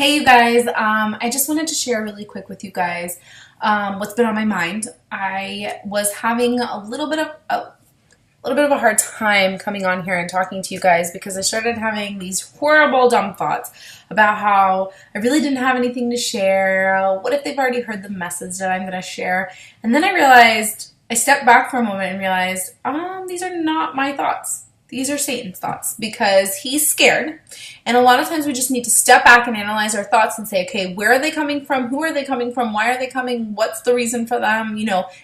Hey you guys, I just wanted to share really quick with you guys what's been on my mind. I was having a little bit of a hard time coming on here and talking to you guys because I started having these horrible dumb thoughts about how I really didn't have anything to share. What if they've already heard the message that I'm going to share? And then I stepped back for a moment and realized, these are not my thoughts. These are Satan's thoughts because he's scared. And a lot of times we just need to step back and analyze our thoughts and say, okay, where are they coming from? Who are they coming from? Why are they coming? What's the reason for them?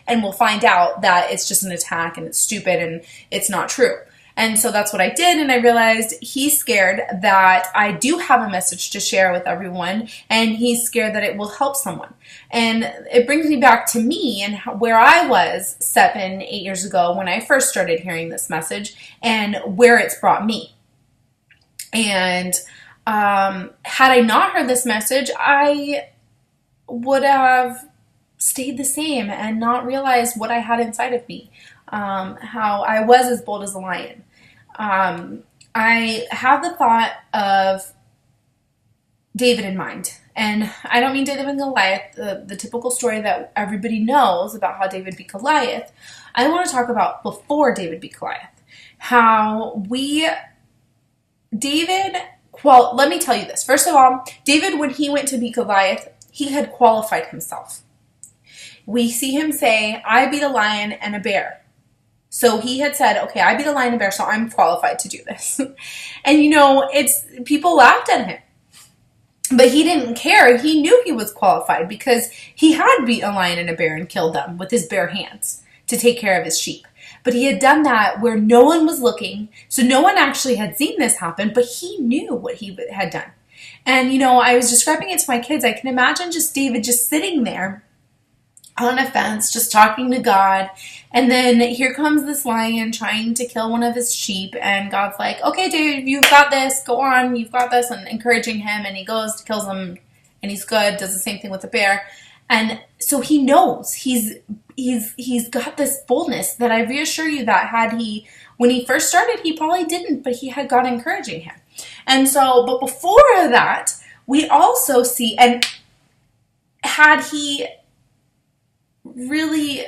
And we'll find out that it's just an attack and it's stupid and it's not true. And so that's what I did, and I realized he's scared that I do have a message to share with everyone, and he's scared that it will help someone. And it brings me back to me and where I was 7, 8 years ago when I first started hearing this message and where it's brought me. And had I not heard this message, I would have stayed the same and not realized what I had inside of me, how I was as bold as a lion. I have the thought of David in mind. And I don't mean David and Goliath, the typical story that everybody knows about how David beat Goliath. I want to talk about before David beat Goliath. Let me tell you this. First of all, David, when he went to beat Goliath, he had qualified himself. We see him say, I beat a lion and a bear. So he had said, okay, I beat a lion and a bear, so I'm qualified to do this. And people laughed at him. But he didn't care. He knew he was qualified because he had beat a lion and a bear and killed them with his bare hands to take care of his sheep. But he had done that where no one was looking, so no one actually had seen this happen, but he knew what he had done. And, I was describing it to my kids. I can imagine David just sitting there on a fence, just talking to God. And then here comes this lion trying to kill one of his sheep. And God's like, okay, David, you've got this. Go on. You've got this. And encouraging him. And he goes, kills him. And he's good. Does the same thing with the bear. And so he knows he's got this boldness that I reassure you that when he first started, he probably didn't, but he had God encouraging him. And so, but before that, we also see, and had he really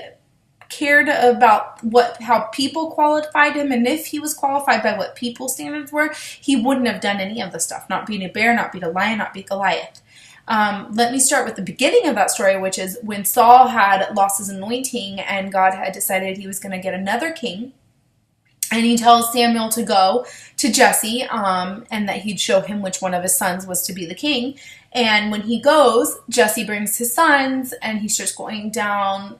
cared about how people qualified him, and if he was qualified by what people's standards were, he wouldn't have done any of the stuff. Not beat a bear, not beat a lion, not beat Goliath. Let me start with the beginning of that story, which is when Saul had lost his anointing and God had decided he was going to get another king. And he tells Samuel to go to Jesse and that he'd show him which one of his sons was to be the king. And when he goes, Jesse brings his sons and he starts going down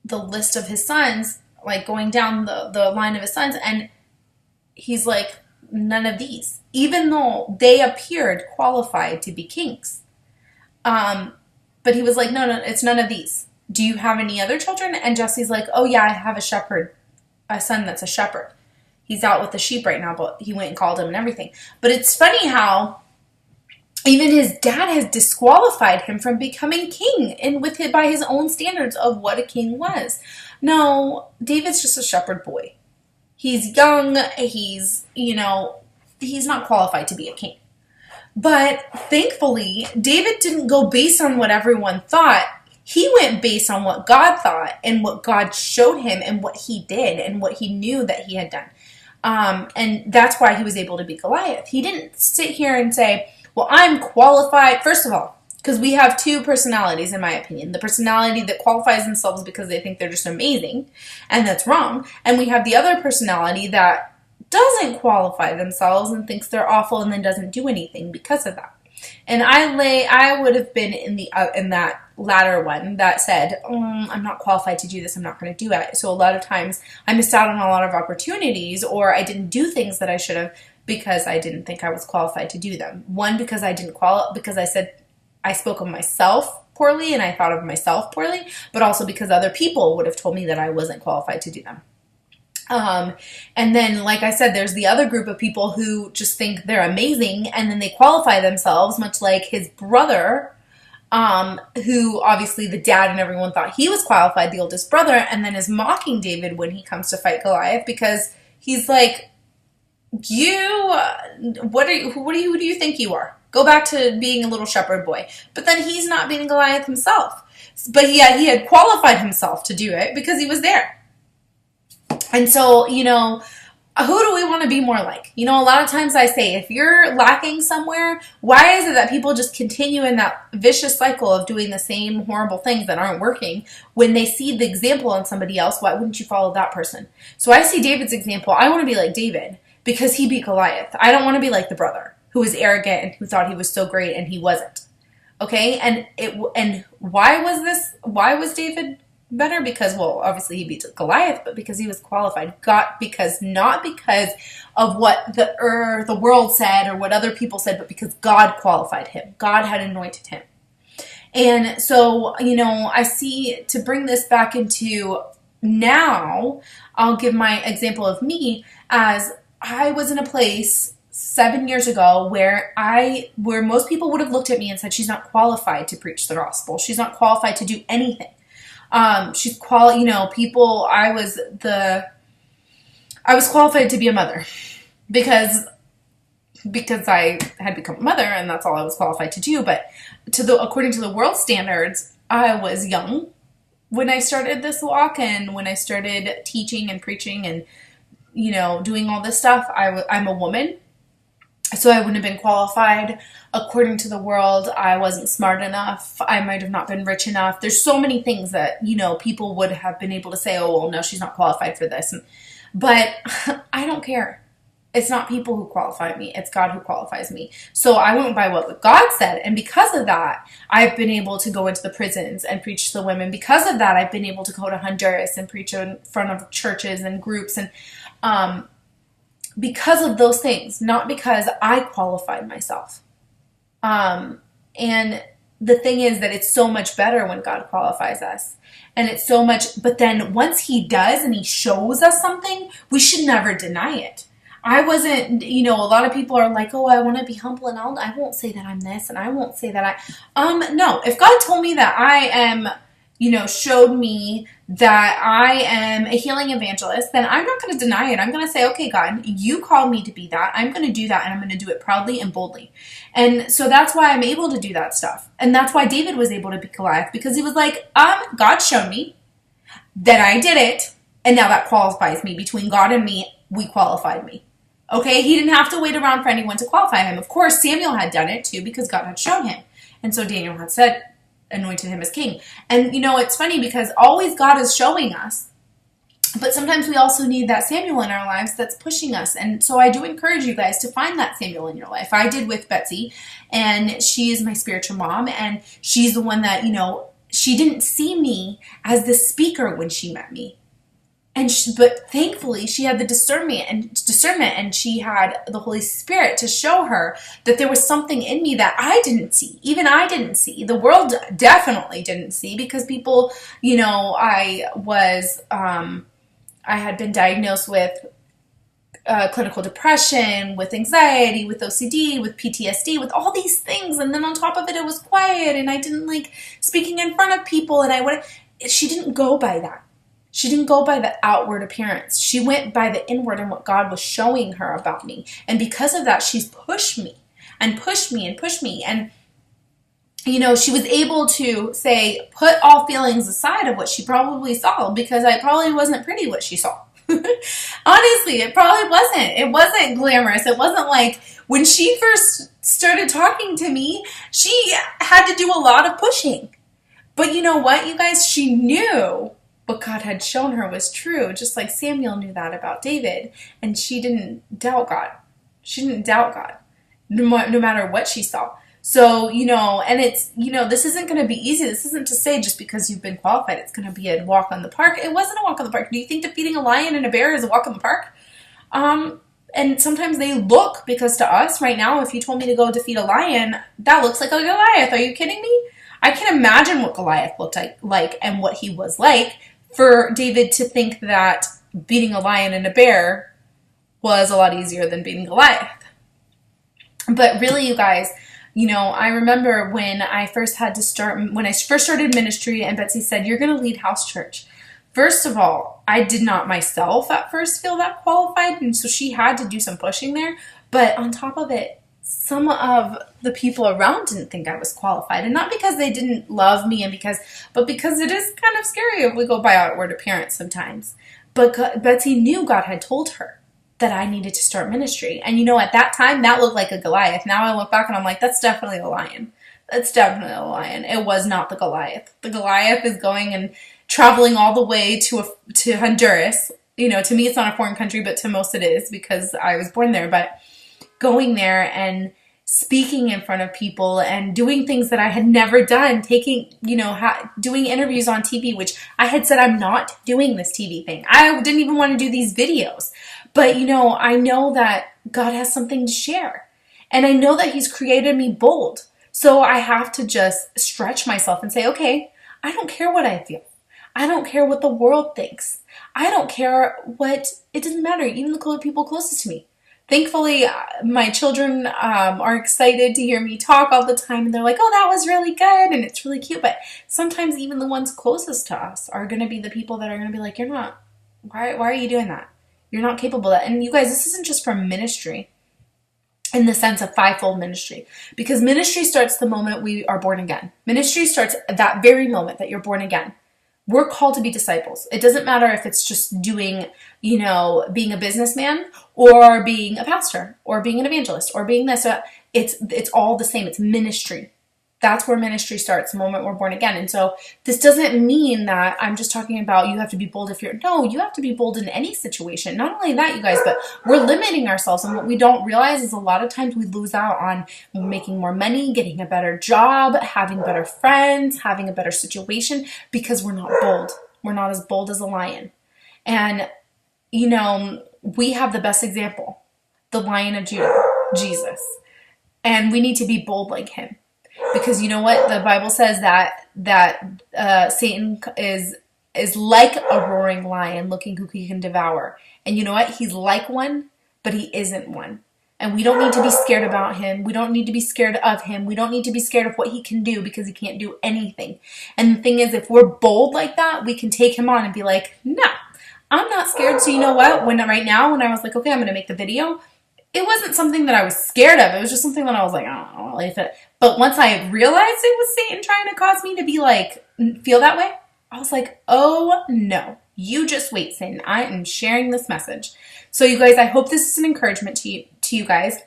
the list of his sons, like going down the line of his sons. And he's like, none of these, even though they appeared qualified to be kings. But he was like, no, it's none of these. Do you have any other children? And Jesse's like, oh yeah, I have a son that's a shepherd. He's out with the sheep right now, but he went and called him and everything. But it's funny how even his dad has disqualified him from becoming king and by his own standards of what a king was. No, David's just a shepherd boy. He's young. He's not qualified to be a king. But thankfully, David didn't go based on what everyone thought. He went based on what God thought and what God showed him and what he did and what he knew that he had done. And that's why he was able to beat Goliath. He didn't sit here and say, well, I'm qualified. First of all, because we have two personalities, in my opinion. The personality that qualifies themselves because they think they're just amazing, and that's wrong. And we have the other personality that doesn't qualify themselves and thinks they're awful and then doesn't do anything because of that. And I would have been in that latter one that said, I'm not qualified to do this. I'm not going to do it. So a lot of times I missed out on a lot of opportunities, or I didn't do things that I should have because I didn't think I was qualified to do them. One, because I didn't because I said I spoke of myself poorly and I thought of myself poorly, but also because other people would have told me that I wasn't qualified to do them. And then, like I said, there's the other group of people who just think they're amazing and then they qualify themselves, much like his brother, who obviously the dad and everyone thought he was qualified, the oldest brother, and then is mocking David when he comes to fight Goliath because he's like, who do you think you are? Go back to being a little shepherd boy. But then he's not beating Goliath himself. But he had qualified himself to do it because he was there. And so, who do we want to be more like? A lot of times I say, if you're lacking somewhere, why is it that people just continue in that vicious cycle of doing the same horrible things that aren't working? When they see the example in somebody else, why wouldn't you follow that person? So I see David's example. I want to be like David because he beat Goliath. I don't want to be like the brother who was arrogant and who thought he was so great and he wasn't. Okay? And why was David better? Because, well, obviously he beat Goliath, but because he was qualified. Not because of what the world said or what other people said, but because God qualified him. God had anointed him. And so, I see, to bring this back into now, I'll give my example of me, as I was in a place 7 years ago where most people would have looked at me and said, she's not qualified to preach the gospel. She's not qualified to do anything. I was qualified to be a mother because I had become a mother and that's all I was qualified to do. But according to the world standards, I was young when I started this walk and when I started teaching and preaching and, doing all this stuff. I'm a woman. So I wouldn't have been qualified. According to the world, I wasn't smart enough. I might have not been rich enough. There's so many things that, people would have been able to say, oh, well, no, she's not qualified for this. But I don't care. It's not people who qualify me. It's God who qualifies me. So I went by what God said. And because of that, I've been able to go into the prisons and preach to the women. Because of that, I've been able to go to Honduras and preach in front of churches and groups. And, because of those things, not because I qualified myself. And the thing is that it's so much better when God qualifies us. And it's so much, but then once he does and he shows us something, we should never deny it. I wasn't, a lot of people are like, oh, I want to be humble and I won't say that I'm this and I won't say that no, if God told me that I am, showed me that I am a healing evangelist, then I'm not going to deny it. I'm going to say, okay, God, you called me to be that. I'm going to do that, and I'm going to do it proudly and boldly. And so that's why I'm able to do that stuff. And that's why David was able to beat Goliath, because he was like, God showed me that I did it, and now that qualifies me. Between God and me, we qualified me. Okay? He didn't have to wait around for anyone to qualify him. Of course, Samuel had done it too, because God had shown him. And so Daniel had said, anointed him as king. And it's funny because always God is showing us, but sometimes we also need that Samuel in our lives that's pushing us. And so I do encourage you guys to find that Samuel in your life. I did with Betsy, and she is my spiritual mom, and she's the one that, she didn't see me as the speaker when she met me. But thankfully she had the discernment and she had the Holy Spirit to show her that there was something in me that I didn't see. Even I didn't see. The world definitely didn't see, because people, I had been diagnosed with clinical depression, with anxiety, with OCD, with PTSD, with all these things. And then on top of it, it was quiet and I didn't like speaking in front of people. And she didn't go by that. She didn't go by the outward appearance. She went by the inward and what God was showing her about me. And because of that, she's pushed me and pushed me and pushed me. And, she was able to say, put all feelings aside of what she probably saw, because I probably wasn't pretty what she saw. Honestly, it probably wasn't. It wasn't glamorous. It wasn't like when she first started talking to me, she had to do a lot of pushing. But you know what, you guys? She knew what God had shown her was true, just like Samuel knew that about David, and she didn't doubt God. She didn't doubt God, no matter what she saw. So, and it's, this isn't going to be easy. This isn't to say just because you've been qualified, it's going to be a walk on the park. It wasn't a walk on the park. Do you think defeating a lion and a bear is a walk on the park? And sometimes they look, because to us right now, if you told me to go defeat a lion, that looks like a Goliath. Are you kidding me? I can imagine what Goliath looked like and what he was like. For David to think that beating a lion and a bear was a lot easier than beating Goliath. But really, you guys, I remember when I first started ministry and Betsy said, you're going to lead house church. First of all, I did not myself at first feel that qualified. And so she had to do some pushing there. But on top of it, some of the people around didn't think I was qualified. And not because they didn't love me but because it is kind of scary if we go by outward appearance sometimes. But Betsy knew God had told her that I needed to start ministry. And at that time, that looked like a Goliath. Now I look back and I'm like, that's definitely a lion. That's definitely a lion. It was not the Goliath. The Goliath is going and traveling all the way to Honduras. To me it's not a foreign country, but to most it is because I was born there. But going there and speaking in front of people and doing things that I had never done, doing interviews on TV, which I had said I'm not doing this TV thing. I didn't even want to do these videos. But, I know that God has something to share. And I know that He's created me bold. So I have to just stretch myself and say, okay, I don't care what I feel. I don't care what the world thinks. I don't care it doesn't matter, even the people closest to me. Thankfully, my children are excited to hear me talk all the time, and they're like, oh, that was really good, and it's really cute. But sometimes even the ones closest to us are going to be the people that are going to be like, why are you doing that? You're not capable of that. And you guys, this isn't just for ministry in the sense of fivefold ministry, because ministry starts the moment we are born again. Ministry starts at that very moment that you're born again. We're called to be disciples. It doesn't matter if it's just doing, being a businessman or being a pastor or being an evangelist or being this. It's all the same. It's ministry. That's where ministry starts, the moment we're born again. And so this doesn't mean that I'm just talking about you have to be bold no, you have to be bold in any situation. Not only that, you guys, but we're limiting ourselves. And what we don't realize is a lot of times we lose out on making more money, getting a better job, having better friends, having a better situation because we're not bold. We're not as bold as a lion. And, we have the best example, the Lion of Judah, Jesus. And we need to be bold like Him. Because you know what? The Bible says that Satan is like a roaring lion looking who he can devour. And you know what? He's like one, but he isn't one. And we don't need to be scared about him. We don't need to be scared of him. We don't need to be scared of what he can do because he can't do anything. And the thing is, if we're bold like that, we can take him on and be like, no, I'm not scared. So you know what? When I was like, okay, I'm going to make the video, it wasn't something that I was scared of. It was just something that I was like, I don't know if it. But once I realized it was Satan trying to cause me to be like, feel that way, I was like, oh no, you just wait, Satan. I am sharing this message. So you guys, I hope this is an encouragement to you guys.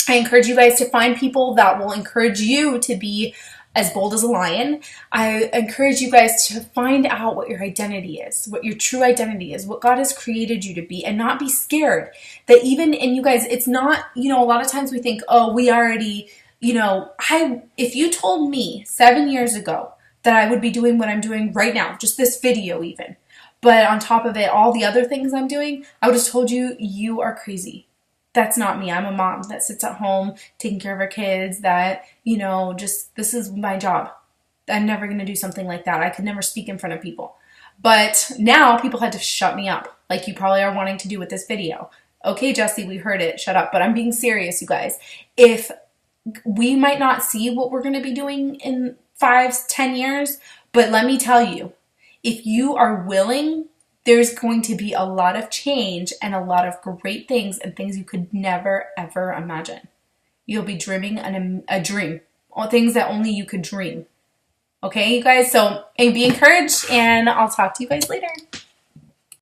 I encourage you guys to find people that will encourage you to be as bold as a lion. I encourage you guys to find out what your identity is, what your true identity is, what God has created you to be, and not be scared. That even, and you guys, it's not, a lot of times we think, oh, we already, if you told me 7 years ago that I would be doing what I'm doing right now, just this video even, but on top of it, all the other things I'm doing, I would have told you, you are crazy. That's not me. I'm a mom that sits at home taking care of her kids, that, this is my job. I'm never going to do something like that. I could never speak in front of people. But now people had to shut me up, like you probably are wanting to do with this video. Okay, Jesse, we heard it. Shut up. But I'm being serious, you guys. If we might not see what we're going to be doing in 5-10 years, but let me tell you, if you are willing, there's going to be a lot of change and a lot of great things and things you could never, ever imagine. You'll be dreaming a dream, things that only you could dream. Okay, you guys? So be encouraged, and I'll talk to you guys later.